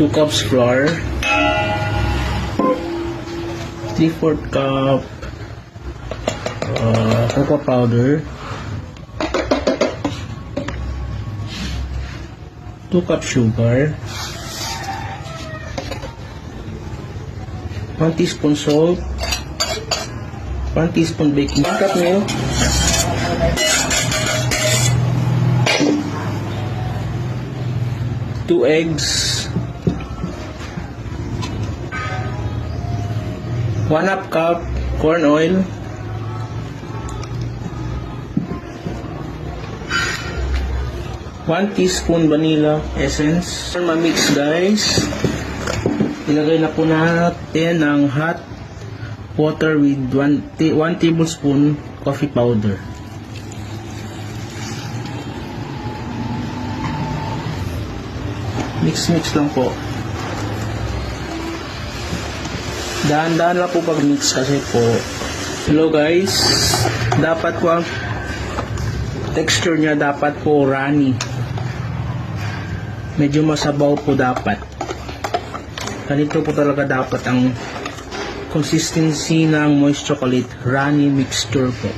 2 cups flour, 3/4 cup cocoa powder, 2 cup sugar, 1 teaspoon salt, 1 teaspoon baking, 1 cup milk, 2 eggs, 1/2 cup corn oil, 1 teaspoon vanilla essence. Ma-mix guys, ilagay na po natin ang hot water with 1 tablespoon coffee powder. Mix lang po. Dahan-dahan lang po pag mix kasi po. Hello guys, dapat po ang texture niya dapat po runny. Medyo masabaw po dapat. Ganito po talaga dapat ang consistency ng moist chocolate runny mixture po.